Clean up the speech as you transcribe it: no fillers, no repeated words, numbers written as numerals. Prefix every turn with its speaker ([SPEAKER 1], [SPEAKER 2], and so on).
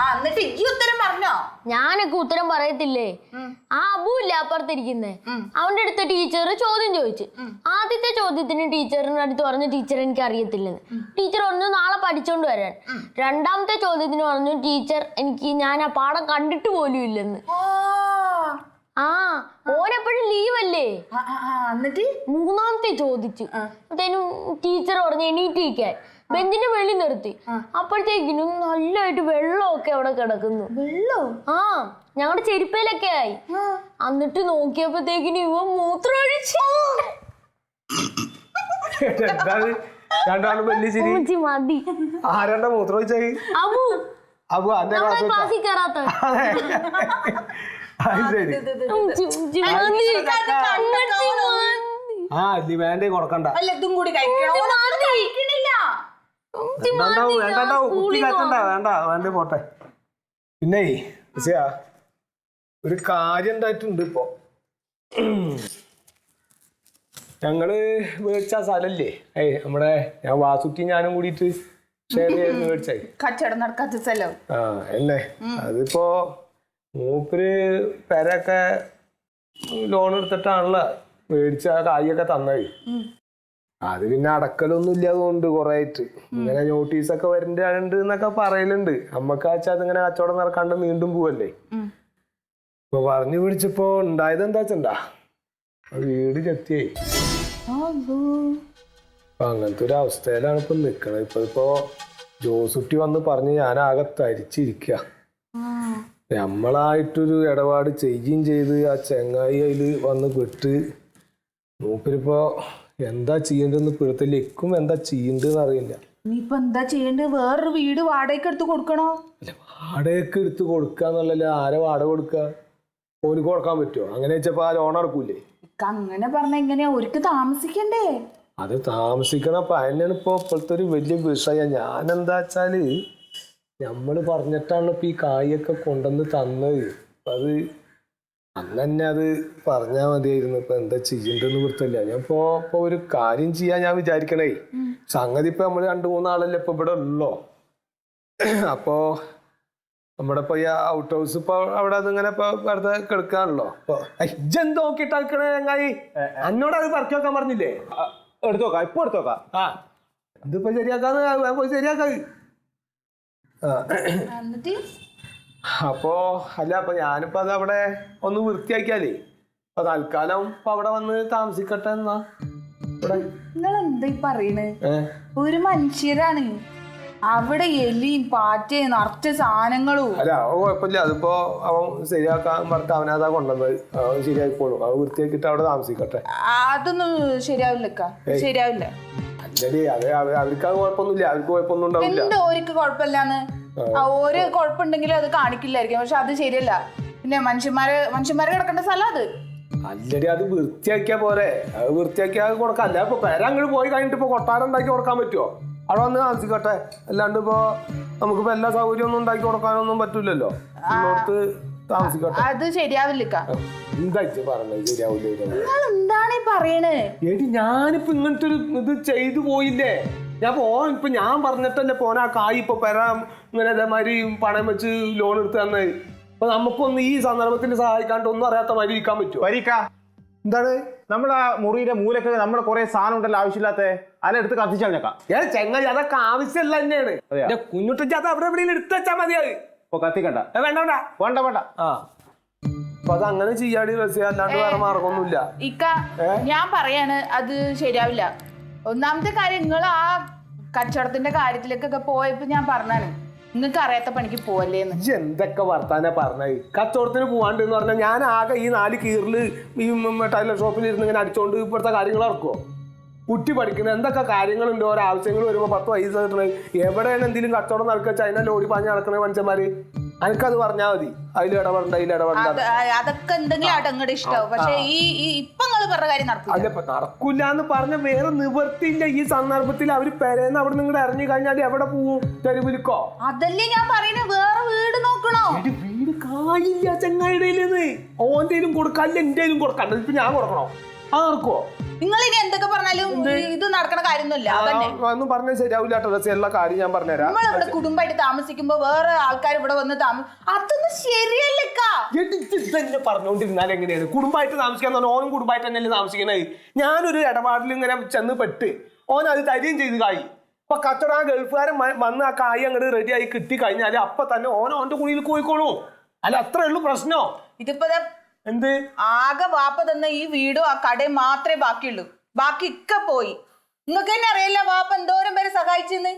[SPEAKER 1] എന്നിട്ട് ഈ ഉത്തരം പറഞ്ഞോ?
[SPEAKER 2] ഞാനൊക്കെ ഉത്തരം പറയത്തില്ലേ. ആ അബു ഇല്ല അപ്പുറത്തിരിക്കുന്നേ, അവന്റെ അടുത്ത് ടീച്ചർ ചോദ്യം ചോദിച്ചു. ആദ്യത്തെ ചോദ്യത്തിന് ടീച്ചറിന്റെ അടുത്ത് പറഞ്ഞു ടീച്ചർ എനിക്ക് അറിയത്തില്ലെന്ന്. ടീച്ചർ പറഞ്ഞു നാളെ പഠിച്ചോണ്ട് വരാൻ. രണ്ടാമത്തെ ചോദ്യത്തിന് പറഞ്ഞു ടീച്ചർ ഞാൻ ആ പാഠം കണ്ടിട്ട് പോലും ഇല്ലെന്ന്. ഓനെപ്പോഴും ലീവല്ലേ.
[SPEAKER 1] എന്നിട്ട്
[SPEAKER 2] മൂന്നാമത്തെ ചോദിച്ചു അപ്പത്തേനും ടീച്ചർ പറഞ്ഞു എണീറ്റിരിക്കാൻ. ബെഞ്ചിന്റെ വെള്ളി നിർത്തി. അപ്പോഴത്തേക്കിനും നല്ലതായിട്ട് വെള്ളമൊക്കെ അവിടെ കിടക്കുന്നു.
[SPEAKER 1] വെള്ളോ?
[SPEAKER 2] ഞങ്ങളുടെ ചെരുപ്പയിലൊക്കെ ആയി. എന്നിട്ട് നോക്കിയപ്പോഴത്തേക്കിനും ഇവ മൂത്രം ഒഴിച്ചു. മതി.
[SPEAKER 3] ആരാണ്ട മൂത്രം ഒഴിച്ചായി?
[SPEAKER 2] അബു.
[SPEAKER 3] അബു
[SPEAKER 2] ക്ലാസ്സിൽ കയറാത്ത.
[SPEAKER 3] വേണ്ടേ കൊടുക്കണ്ട.
[SPEAKER 1] ഇതും കൂടി കഴിക്കണില്ല.
[SPEAKER 3] വേണ്ട വേണ്ട പോട്ടെ. പിന്നെ ഒരു കാര്യം ഉണ്ടായിട്ടുണ്ട്. ഇപ്പൊ ഞങ്ങള് മേടിച്ച സ്ഥലല്ലേ നമ്മുടെ ഞാൻ വാസുട്ടി ഞാനും കൂടിയിട്ട് ഷെയർ ചെയ്ത് മേടിച്ചായി.
[SPEAKER 1] കച്ചവടം നടക്കാത്ത സ്ഥലം
[SPEAKER 3] അല്ലേ. അതിപ്പോ മൂപ്പര് പെരൊക്കെ ലോൺ എടുത്തിട്ടാണല്ലോ മേടിച്ച കായൊക്കെ തന്നത്. അത് പിന്നെ അടക്കലൊന്നും ഇല്ലാതുകൊണ്ട് കൊറേ ആയിട്ട് ഇങ്ങനെ നോട്ടീസൊക്കെ വരണ്ട് എന്നൊക്കെ പറയലുണ്ട്. നമ്മക്ക് വെച്ചാൽ അതിങ്ങനെ കച്ചവടം നടക്കാണ്ട് വീണ്ടും പോവല്ലേ. ഇപ്പൊ പറഞ്ഞു പിടിച്ചപ്പോ ഉണ്ടായത് എന്താ വെച്ചണ്ടാ വീട് ചെത്തിയായി. അപ്പൊ അങ്ങനത്തെ ഒരു അവസ്ഥയിലാണ് ഇപ്പൊ നിക്കണത്. ഇപ്പൊ ജോസുട്ടി വന്ന് പറഞ്ഞ് ഞാൻ ആകെ തരിച്ചിരിക്ക. നമ്മളായിട്ടൊരു ഇടപാട് ചെയ്യുകയും ചെയ്ത് ആ ചെങ്ങായി അതില് വന്ന് പെട്ട് മൂപ്പരിപ്പോ എന്താ ചെയ്യേണ്ടതെന്ന് പിടുത്തില്ല. ഇക്കും എന്താ ചെയ്യേണ്ടതെന്ന് അറിയില്ല.
[SPEAKER 1] നീയിപ്പൊ എന്താ ചെയ്യേണ്ടത്? വേറൊരു വീട് വാടകയ്ക്ക് എടുത്ത് കൊടുക്കണോ?
[SPEAKER 3] അല്ല വാടകയ്ക്ക് എടുത്ത് കൊടുക്കാന്നല്ലല്ലോ. ആരെ വാടക കൊടുക്ക? ഓർക്ക് കൊടുക്കാൻ പറ്റുമോ? അങ്ങനെ വെച്ചപ്പോ ആ ലോൺ നടക്കൂലേ?
[SPEAKER 1] അങ്ങനെ പറഞ്ഞ എങ്ങനെയാ? ഒരിക്കൽ താമസിക്കണ്ടേ?
[SPEAKER 3] അത് താമസിക്കണം. അപ്പൊ അതിനാണ് ഇപ്പൊ ഇപ്പോഴത്തെ ഒരു വലിയ വിഷയം. ഞാനെന്താ വെച്ചാല് നമ്മള് പറഞ്ഞിട്ടാണ് ഇപ്പൊ ഈ കായൊക്കെ കൊണ്ടുവന്ന് തന്നത്. അത് അന്ന് തന്നെ അത് പറഞ്ഞാൽ മതിയായിരുന്നു. ഇപ്പൊ എന്താ ചെയ്യണ്ടെന്ന് വൃത്തില്ല. ഞാൻ ഇപ്പൊ ഒരു കാര്യം ചെയ്യാൻ ഞാൻ വിചാരിക്കണേ. സംഗതി ഇപ്പൊ നമ്മള് 2-3 ആളല്ലേ ഇപ്പൊ ഇവിടെ ഉള്ളോ. അപ്പോ നമ്മുടെ ഇപ്പൊ ഈ ഔട്ട് ഹൗസ് ഇപ്പൊ അവിടെ അതിങ്ങനെ ഇപ്പൊ വെറുതെ കിടക്കാണല്ലോ. അപ്പൊ ഇജ്ജെന്ത് നോക്കിട്ട് ആക്കണേ ചങ്ങായി? എന്നോട് അത് പറിച്ചു വെക്കാൻ പറഞ്ഞില്ലേ?
[SPEAKER 4] എടുത്തോക്കാം, ഇപ്പൊ എടുത്തോക്കാം.
[SPEAKER 3] ഇതിപ്പോ ശരിയാക്കാന്ന് പോയി ശരിയാക്കാ. അപ്പോ അല്ല അപ്പൊ ഞാനിപ്പോ അത് അവിടെ ഒന്ന് വൃത്തിയാക്കിയാലേ അപ്പൊ തൽക്കാലം ഇപ്പൊ അവിടെ വന്ന് താമസിക്കട്ടെ. എന്നാ
[SPEAKER 1] നിങ്ങൾ എന്താ പറയണ്? ഒരു മനുഷ്യരാണ് അവിടെ എലിയും പാറ്റയും നിറച്ച സാധനങ്ങളും.
[SPEAKER 3] അല്ല കുഴപ്പമില്ല. അതിപ്പോ അവൻ ശരിയാക്കാൻ പറഞ്ഞിട്ട് അവനതാ കൊണ്ടുവന്നത്. അവൻ ശരിയാക്കിക്കോളും. അവൻ വൃത്തിയാക്കിട്ട് അവിടെ താമസിക്കട്ടെ.
[SPEAKER 1] അതൊന്നും ശരിയാവില്ല. ശരിയാവില്ല.
[SPEAKER 3] അല്ലടി അത് അവർക്ക് അത് കുഴപ്പമൊന്നുമില്ല. അവർക്ക് കുഴപ്പമൊന്നും ഉണ്ടാവില്ല.
[SPEAKER 1] എന്തോ ഓർക്ക് കുഴപ്പമില്ലാന്ന്. ഓരോ കുഴപ്പമുണ്ടെങ്കിലും അത് കാണിക്കില്ലായിരിക്കും. പക്ഷെ അത് ശരിയല്ല. പിന്നെ മനുഷ്യന്മാരെ കിടക്കേണ്ട സ്ഥലം അത്.
[SPEAKER 3] അല്ലടി അത് വൃത്തിയാക്കിയാ പോരെ. അത് വൃത്തിയാക്കിയാൽ കൊടുക്കാം. അല്ല ഇപ്പൊ പെര അങ്ങോട്ട് പോയി കഴിഞ്ഞിട്ട് ഇപ്പൊ കൊട്ടാരം ഉണ്ടാക്കി കൊടുക്കാൻ പറ്റുമോ? അവിടെ വന്ന് താമസിക്കട്ടെ. അല്ലാണ്ട് ഇപ്പൊ നമുക്കിപ്പോ എല്ലാ സൗകര്യം ഒന്നും ഉണ്ടാക്കി കൊടുക്കാനൊന്നും പറ്റൂലല്ലോ. താമസിക്കട്ടെ.
[SPEAKER 1] അത് ശരിയാവില്ല.
[SPEAKER 3] എന്താ പറഞ്ഞത്? ശരിയാവില്ല.
[SPEAKER 1] എന്താണ് പറയണേ?
[SPEAKER 3] എടി ഞാനിപ്പോ ഇങ്ങനത്തെ ഒരു ഇത് ചെയ്തു പോയില്ലേ. ഇപ്പൊ ഞാൻ പറഞ്ഞിട്ടല്ലേ പോന ആ കായ് ഇപ്പൊ പെരാം ഇങ്ങനെ ഇതേമാതിരി പണം വെച്ച് ലോൺ എടുത്ത് തന്നെ. അപ്പൊ നമുക്കൊന്ന് ഈ സന്ദർഭത്തിൽ സഹായിക്കാണ്ട് ഒന്നും അറിയാത്ത മാതിരി ഇരിക്കാൻ പറ്റുമോ? എന്താണ്
[SPEAKER 4] നമ്മുടെ മുറിയുടെ മൂലൊക്കെ നമ്മളെ കുറെ സാധനം ഉണ്ടല്ലോ ആവശ്യമില്ലാത്ത, അതിലെടുത്ത് കത്തിച്ചാൽ
[SPEAKER 3] ചെങ്ങായി അതൊക്കെ ആവശ്യമല്ല തന്നെയാണ്. കുഞ്ഞുട്ടിച്ച് അത് അവിടെ എവിടെയും എടുത്ത് വെച്ചാൽ മതിയായി.
[SPEAKER 4] ഇപ്പൊ കത്തിക്കണ്ട.
[SPEAKER 3] വേണ്ട വേണ്ട വേണ്ട. അപ്പൊ അത് അങ്ങനെ ചെയ്യാടി റസിയ. അല്ലാണ്ട് വേറെ മാർഗമൊന്നുമില്ല.
[SPEAKER 1] ഞാൻ പറയാണ് അത് ശരിയാവില്ല. ഒന്നാമത്തെ കാര്യം, നിങ്ങൾ ആ കച്ചവടത്തിന്റെ കാര്യത്തിലേക്കൊക്കെ പോയപ്പോ ഞാൻ പറഞ്ഞാണ് നിങ്ങൾക്ക് അറിയാത്ത പണിക്ക് പോവല്ലേന്ന്.
[SPEAKER 3] എന്തൊക്കെ വർത്താനാ പറഞ്ഞത്? കച്ചവടത്തിന് പോവാണ്ട് എന്ന് പറഞ്ഞാൽ ഞാൻ ആകെ ഈ 4 കീറില് ഈ ടൈലർ ഷോപ്പിൽ ഇരുന്ന് ഇങ്ങനെ അടിച്ചോണ്ട് ഇപ്പോഴത്തെ കാര്യങ്ങൾ ഇറക്കുമോ? കുട്ടി പഠിക്കുന്നത് എന്തൊക്കെ കാര്യങ്ങളുണ്ട്. ഓരോ ആവശ്യങ്ങൾ വരുമ്പോൾ 10 പൈസ കിട്ടണേ. എവിടെയാണ് എന്തെങ്കിലും കച്ചവടം നടക്കുക അതിനെ ലോടി പാഞ്ഞ് നടക്കണേ മനുഷ്യന്മാര്. എനിക്കത് പറഞ്ഞാൽ മതി. അതിൽ ഇടപെടണ്ട
[SPEAKER 1] അതൊക്കെ എന്തെങ്കിലും അടങ്ങടെ ഇഷ്ടമാവും. പക്ഷെ ഇപ്പൊ പറഞ്ഞ കാര്യം
[SPEAKER 3] നടക്കൂല എന്ന് പറഞ്ഞ വേറെ നിവർത്തിയില്ല. ഈ സന്ദർഭത്തിൽ അവര് പെരേന്ന് അവിടെ നിങ്ങളുടെ ഇറങ്ങി കഴിഞ്ഞാൽ എവിടെ പോവും? തെരുവിലിക്കോ?
[SPEAKER 1] അതല്ലേ ഞാൻ പറയുന്നത്. വേറെ വീട് നോക്കണോ?
[SPEAKER 3] വീട് കായില്ല ചെങ്ങായിടയിലെന്ന്. ഓന്റെയിലും കൊടുക്കാല്ല, എന്റെയിലും കൊടുക്കണ്ട. ഇപ്പൊ ഞാൻ കൊടുക്കണോ? അത് നടക്കുവോ?
[SPEAKER 1] നിങ്ങൾ ഇനി എന്തൊക്കെ പറഞ്ഞാലും ഇത് നടക്കണ കാര്യമൊന്നുമില്ല. അതന്നെ
[SPEAKER 3] ഒന്നും പറഞ്ഞാൽ ശരിയാവില്ല കേട്ടോ. എല്ലാ കാര്യം ഞാൻ പറഞ്ഞുതരാം.
[SPEAKER 1] നമ്മളിവിടെ കുടുംബമായിട്ട് താമസിക്കുമ്പോ വേറെ ആൾക്കാർ ഇവിടെ വന്ന് അതൊന്നും ശരിയല്ലക്കാ.
[SPEAKER 3] തന്നെ പറഞ്ഞോണ്ടിരുന്നാൽ എങ്ങനെയാണ് കുടുംബമായിട്ട് താമസിക്കാന്ന് പറഞ്ഞാൽ ഓനും കുടുംബമായിട്ട് തന്നെയല്ലേ താമസിക്കണേ. ഞാനൊരു ഇടപാടിൽ ഇങ്ങനെ ചെന്ന് പെട്ട് ഓൻ അത് തരികയും ചെയ്ത് കായ്. അപ്പൊ കച്ചവടം ആ ഗൾഫുകാരൻ വന്ന് ആ കായ് അങ്ങോട്ട് റെഡിയായി കിട്ടി കഴിഞ്ഞാല് അപ്പൊ തന്നെ ഓന്റെ കുഴിയിൽ പോയിക്കോളൂ. അല്ല അത്രേ ഉള്ളൂ പ്രശ്നോ.
[SPEAKER 1] ഇതിപ്പോ
[SPEAKER 3] എന്ത്
[SPEAKER 1] ആകെ വാപ്പ തന്ന ഈ വീടും ആ കടയും മാത്രമേ ബാക്കിയുള്ളൂ. ബാക്കി ഒക്കെ പോയി. നിങ്ങൾക്ക് തന്നെ അറിയില്ല വാപ്പ എന്തോരം പേരെ സഹായിച്ചെന്ന്.